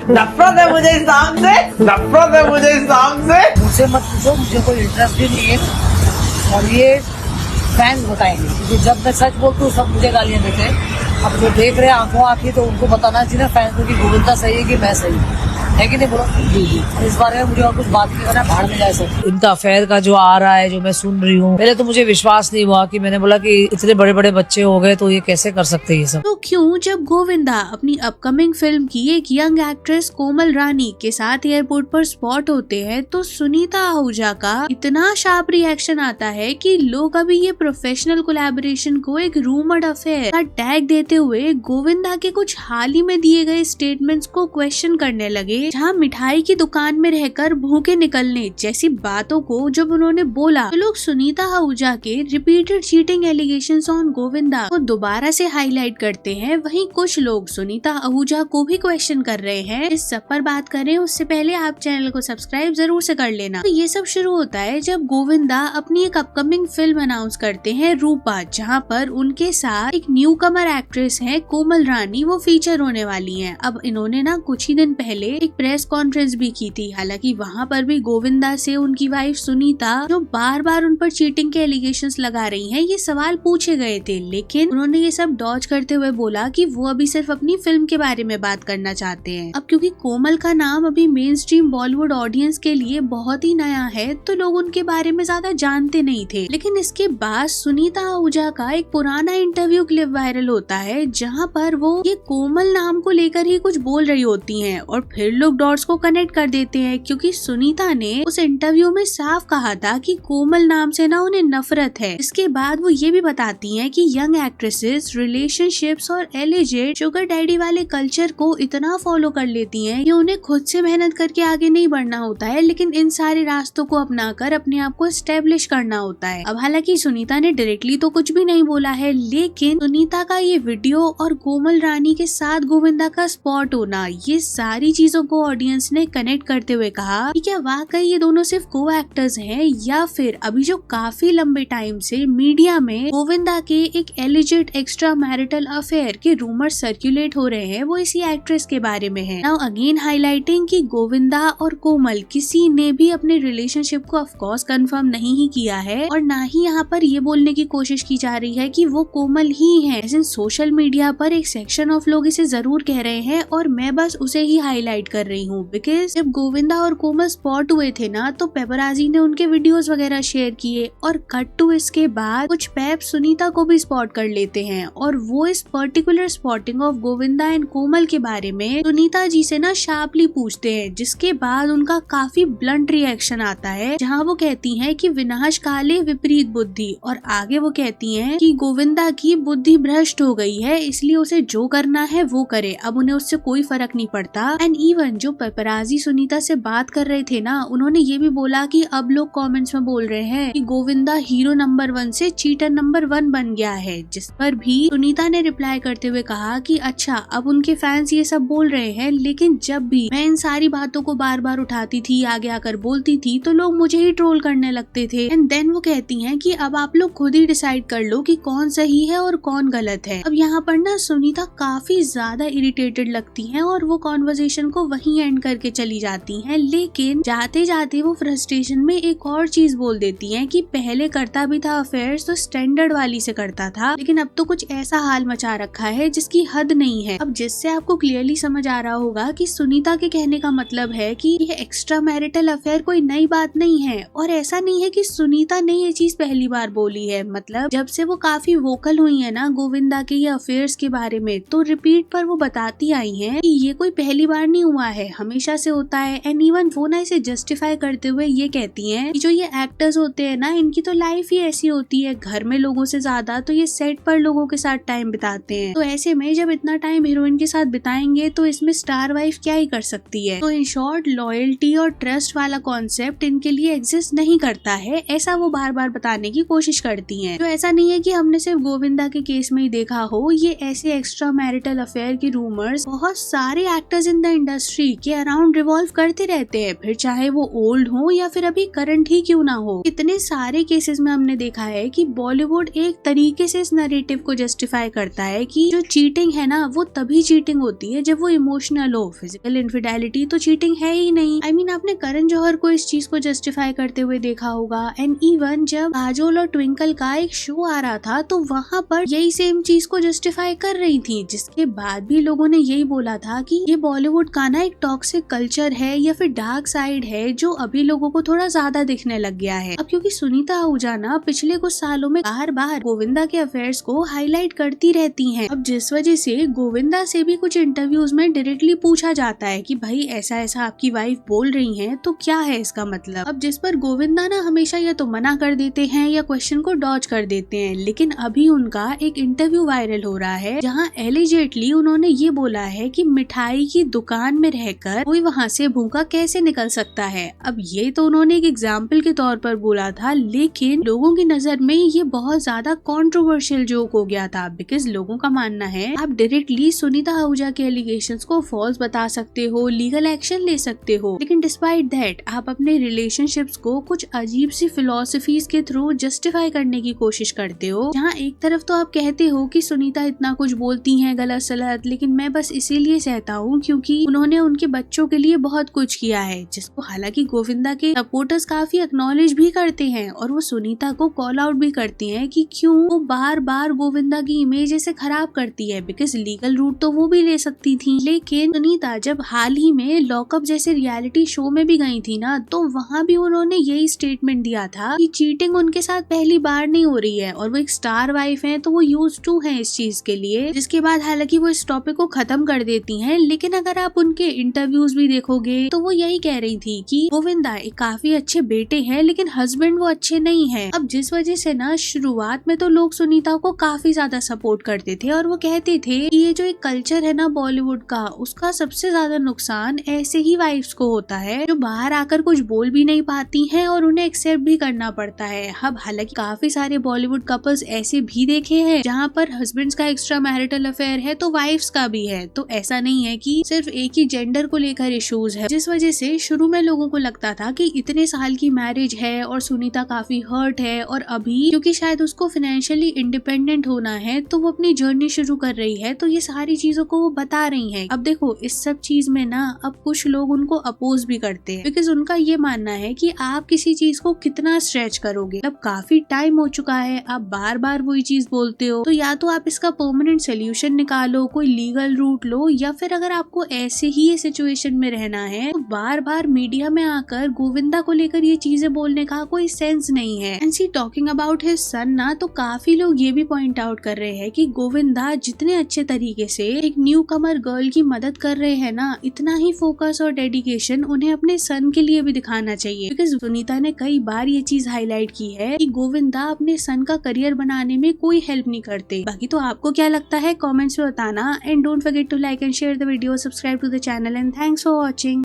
नफरत है मुझे इस नाम से, नफरत है मुझे इस नाम से। मुझसे मत पूछो, मुझे कोई इंटरेस्ट भी नहीं है और ये फैंस बताएंगे, क्योंकि जब मैं सच बोलती हूँ सब मुझे गालियाँ देते हैं। अब जो देख रहे हैं आंखों आंखी तो उनको बताना चाहिए ना फैंस को कि गोविंदा सही है कि मैं सही है कि नहीं बोलो। जी इस बारे में मुझे और कुछ बात नहीं करना, भाड़ में जाए सब। इनका अफेयर का जो आ रहा है, जो मैं सुन रही हूँ, पहले तो मुझे विश्वास नहीं हुआ कि मैंने बोला कि इतने बड़े बड़े बच्चे हो गए तो ये कैसे कर सकते हैं ये सब। तो क्यों जब गोविंदा अपनी अपकमिंग फिल्म की एक यंग एक्ट्रेस कोमल रानी के साथ एयरपोर्ट पर स्पॉट होते हैं तो सुनीता आहूजा का इतना शार्प रिएक्शन आता है कि लोग अभी ये प्रोफेशनल कोलैबोरेशन को एक रूमर्ड अफेयर का टैग देते हुए गोविंदा के कुछ हाल ही में दिए गए स्टेटमेंट्स को क्वेश्चन करने लगे, जहां मिठाई की दुकान में रहकर भूखे निकलने जैसी बातों को जब उन्होंने बोला तो लोग सुनीता आहूजा के repeated cheating allegations on Govinda को दोबारा से हाईलाइट करते हैं। वहीं कुछ लोग सुनीता आहूजा को भी क्वेश्चन कर रहे हैं। इस सब पर बात करें उससे पहले आप चैनल को सब्सक्राइब जरूर से कर लेना। तो ये सब शुरू होता है जब गोविंदा अपनी एक अपकमिंग फिल्म अनाउंस करते हैं रूपा, जहाँ पर उनके साथ एक न्यू कमर एक्ट्रेस है कोमल रानी, वो फीचर होने वाली है। अब इन्होंने ना कुछ ही दिन पहले एक प्रेस कॉन्फ्रेंस भी की थी, हालांकि वहाँ पर भी गोविंदा से उनकी वाइफ सुनीता जो बार बार उन पर चीटिंग के एलिगेशंस लगा रही हैं, ये सवाल पूछे गए थे, लेकिन उन्होंने ये सब डॉज करते हुए बोला कि वो अभी सिर्फ अपनी फिल्म के बारे में बात करना चाहते हैं। अब क्योंकि कोमल का नाम अभी मेन स्ट्रीम बॉलीवुड ऑडियंस के लिए बहुत ही नया है तो लोग उनके बारे में ज्यादा जानते नहीं थे, लेकिन इसके बाद सुनीता आहूजा का एक पुराना इंटरव्यू क्लिप वायरल होता है जहाँ पर वो ये कोमल नाम को लेकर ही कुछ बोल रही होती हैं और फिर लोग डॉट्स को कनेक्ट कर देते हैं, क्योंकि सुनीता ने उस इंटरव्यू में साफ कहा था कि कोमल नाम से ना उन्हें नफरत है। इसके बाद वो ये भी बताती हैं कि यंग एक्ट्रेसेस रिलेशनशिप्स और एलिजेड शुगर डैडी वाले कल्चर को इतना फॉलो कर लेती हैं कि उन्हें खुद से मेहनत करके आगे नहीं बढ़ना होता है, लेकिन इन सारे रास्तों को अपनाकर अपने आप को एस्टेब्लिश करना होता है। अब हालांकि सुनीता ने डायरेक्टली तो कुछ भी नहीं बोला है, लेकिन सुनीता का ये वीडियो और कोमल रानी के साथ गोविंदा का स्पॉट होना, ये सारी चीजों को ऑडियंस ने कनेक्ट करते हुए कहा कि क्या वाकई ये दोनों सिर्फ को एक्टर्स हैं या फिर अभी जो काफी लंबे टाइम से मीडिया में गोविंदा के एक एलिजिड एक्स्ट्रा मैरिटल अफेयर के रूमर सर्कुलेट हो रहे हैं वो इसी एक्ट्रेस के बारे में है। नाउ अगेन हाईलाइटिंग कि गोविंदा और कोमल किसी ने भी अपने रिलेशनशिप को ऑफ कोर्स कंफर्म नहीं ही किया है और ना ही यहाँ पर ये बोलने की कोशिश की जा रही है कि वो कोमल ही है। सोशल मीडिया पर एक सेक्शन ऑफ लोग इसे जरूर कह रहे हैं और मैं बस उसे ही हाईलाइट कर रही हूँ, बिकॉज जब गोविंदा और कोमल स्पॉट हुए थे ना तो पेपराजी ने उनके वीडियोस वगैरह शेयर किए और कट टू इसके बाद कुछ पेप सुनीता को भी स्पॉट कर लेते हैं और वो इस particular spotting of Govinda and Komal के बारे में सुनीता जी से ना शार्पली पूछते हैं, जिसके बाद उनका काफी ब्लंट रिएक्शन आता है जहाँ वो कहती हैं कि विनाश काले विपरीत बुद्धि, और आगे वो कहती हैं कि गोविंदा की बुद्धि भ्रष्ट हो गई है इसलिए उसे जो करना है वो करे, अब उन्हें उससे कोई फर्क नहीं पड़ता। एंड इवन जो पेपराजी सुनीता से बात कर रहे थे ना, उन्होंने ये भी बोला कि अब लोग कमेंट्स में बोल रहे हैं कि गोविंदा हीरो नंबर 1 से चीटर नंबर 1 बन गया है, जिस पर भी सुनीता ने रिप्लाई करते हुए कहा कि अच्छा अब उनके फैंस ये सब बोल रहे हैं, लेकिन जब भी मैं इन सारी बातों को बार बार उठाती थी, आगे आकर बोलती थी तो लोग मुझे ही ट्रोल करने लगते थे। एंड देन वो कहती हैं कि अब आप लोग खुद ही डिसाइड कर लो कि कौन सही है और कौन गलत है। अब यहाँ पर ना सुनीता काफी ज्यादा इरिटेटेड लगती हैं और वो कॉन्वर्सेशन को वहीं एंड करके चली जाती हैं, लेकिन जाते जाते वो फ्रस्ट्रेशन में एक और चीज बोल देती हैं कि पहले करता भी था अफेयर्स तो स्टैंडर्ड वाली से करता था, लेकिन अब तो कुछ ऐसा हाल मचा रखा है जिसकी हद नहीं है। अब जिससे आपको क्लियरली समझ आ रहा होगा कि सुनीता के कहने का मतलब है कि ये एक्स्ट्रा मैरिटल अफेयर कोई नई बात नहीं है, और ऐसा नहीं है कि सुनीता ने ये चीज पहली बार बोली है। मतलब जब से वो काफी वोकल हुई है ना गोविंदा के ये अफेयर्स के बारे में, तो रिपीट पर वो बताती आई हैं कि ये कोई पहली बार नहीं हुआ है, हमेशा से होता है। एंड इवन वो ना इसे जस्टिफाई करते हुए ये कहती हैं कि जो ये एक्टर्स होते हैं ना, इनकी तो लाइफ ही ऐसी होती है, घर में लोगों से ज्यादा तो ये सेट पर लोगों के साथ टाइम बिताते हैं, तो ऐसे में जब इतना टाइम हीरोइन के साथ बिताएंगे तो इसमें स्टार वाइफ क्या ही कर सकती है। तो इन शॉर्ट लॉयल्टी और ट्रस्ट वाला कॉन्सेप्ट इनके लिए एग्जिस्ट नहीं करता है, ऐसा वो बार बार बताने की कोशिश करती हैं। तो ऐसा नहीं है कि हमने सिर्फ गोविंदा के केस में ही देखा हो, ये ऐसे एक्स्ट्रा मैरिटल अफेयर के रूमर्स बहुत सारे actors in the industry industry के अराउंड रिवॉल्व करते रहते हैं, फिर चाहे वो ओल्ड हो या फिर अभी करंट ही क्यों ना हो। इतने सारे केसेस में हमने देखा है कि बॉलीवुड एक तरीके से इस नैरेटिव को जस्टिफाई करता है कि जो चीटिंग है ना वो तभी चीटिंग होती है जब वो इमोशनल हो, फिजिकल इनफिडेलिटी तो चीटिंग है ही नहीं। I mean, आपने करण जौहर को इस चीज को जस्टिफाई करते हुए देखा होगा। एंड इवन जब काजोल और ट्विंकल का एक शो आ रहा था तो वहाँ पर यही सेम चीज को जस्टिफाई कर रही थी, जिसके बाद भी लोगों ने यही बोला था कि ये बॉलीवुड का ना एक टॉक्सिक कल्चर है या फिर डार्क साइड है जो अभी लोगों को थोड़ा ज्यादा दिखने लग गया है। अब क्योंकि सुनीता आहूजा ना पिछले कुछ सालों में बार बार गोविंदा के अफेयर्स को हाईलाइट करती रहती हैं। अब जिस वजह से गोविंदा से भी कुछ इंटरव्यूज में डायरेक्टली पूछा जाता है कि भाई ऐसा ऐसा आपकी वाइफ बोल रही हैं तो क्या है इसका मतलब। अब जिस पर गोविंदा ना हमेशा या तो मना कर देते हैं या क्वेश्चन को डॉज कर देते हैं, लेकिन अभी उनका एक इंटरव्यू वायरल हो रहा है जहां एलिजेटली उन्होंने ये बोला है कि मिठाई की दुकान में रहकर कोई वहां से भूखा कैसे निकल सकता है। अब ये तो उन्होंने एक एग्जाम्पल के तौर पर बोला था, लेकिन लोगों की नजर में ये बहुत ज्यादा कंट्रोवर्शियल जोक हो गया था, बिकॉज लोगों का मानना है आप डायरेक्टली सुनीता आहूजा के एलिगेशंस को फॉल्स बता सकते हो, लीगल एक्शन ले सकते हो, लेकिन डिस्पाइट दैट आप अपने रिलेशनशिप्स को कुछ अजीब सी फिलोसफीज के थ्रू जस्टिफाई करने की कोशिश करते हो, जहाँ एक तरफ तो आप कहते हो कि सुनीता इतना कुछ बोलती हैं गलत सलत, लेकिन मैं बस इसीलिए सहता हूँ क्योंकि उन्होंने उनके बच्चों के लिए बहुत कुछ किया है, जिसको हालांकि गोविंदा के सपोर्टर्स काफी एक्नॉलेज भी करते हैं और वो सुनीता को कॉल आउट भी करती हैं कि क्यों वो बार बार गोविंदा की इमेज ऐसे खराब करती है, बिकॉज लीगल रूट तो वो भी ले सकती थी। लेकिन सुनीता जब हाल ही में लॉकअप जैसे रियलिटी शो में भी गई थी ना, तो वहाँ भी उन्होंने यही स्टेटमेंट दिया था कि चीटिंग उनके साथ पहली बार नहीं हो रही है और वो एक स्टार वाइफ है तो वो यूज्ड टू है इस चीज के लिए, जिसके बाद हालांकि वो इस टॉपिक को खत्म कर देती हैं। लेकिन अगर आप उनके इंटरव्यूज भी देखोगे तो वो यही कह रही थी कि गोविंदा एक काफी अच्छे बेटे हैं लेकिन हस्बैंड वो अच्छे नहीं है। अब जिस वजह से ना शुरुआत में तो लोग सुनीता को काफी ज्यादा सपोर्ट करते थे और वो कहते थे कि ये जो एक कल्चर है ना बॉलीवुड का, उसका सबसे ज्यादा नुकसान ऐसे ही वाइफ्स को होता है जो बाहर आकर कुछ बोल भी नहीं पाती हैं और उन्हें एक्सेप्ट भी करना पड़ता है। अब हालांकि काफी सारे बॉलीवुड कपल्स ऐसे भी देखे हैं जहाँ पर हस्बैंड्स का एक्स्ट्रा मैरिटल अफेयर है तो वाइफ्स का भी है, तो ऐसा नहीं है कि सिर्फ एक ही जेंडर को लेकर इश्यूज है। जिस वजह से शुरू में लोगों को लगता था कि इतने साल की मैरिज है और सुनीता काफी हर्ट है और अभी क्योंकि शायद उसको फाइनेंशियली इंडिपेंडेंट होना है तो वो अपनी जर्नी शुरू कर रही है, तो ये सारी चीजों को वो बता रही है। अब देखो इस सब चीज में ना अब कुछ लोग उनको अपोज भी करते हैं, बिकॉज उनका ये मानना है कि आप किसी चीज को कितना स्ट्रेच करोगे, अब काफी टाइम हो चुका है, आप बार बार वही चीज बोलते हो, तो या तो आप इसका परमानेंट सोल्यूशन निकालो, कोई लीगल रूट लो, या फिर अगर आपको ऐसे ही ये सिचुएशन में रहना है तो बार बार मीडिया में आकर गोविंदा को लेकर ये चीजें बोलने का कोई सेंस नहीं है। And see talking about his son ना, तो काफी लोग ये भी पॉइंट आउट कर रहे हैं कि गोविंदा जितने अच्छे तरीके से एक न्यू कमर गर्ल की मदद कर रहे हैं ना, इतना ही फोकस और डेडिकेशन उन्हें अपने सन के लिए भी दिखाना चाहिए, बिकॉज सुनीता ने कई बार ये चीज हाईलाइट की है कि गोविंदा अपने सन का करियर बनाने में कोई हेल्प नहीं करते। बाकी तो आपको क्या लगता है कमेंट्स में बताना, and don't forget to like and share the video, subscribe to the channel, and thanks for watching.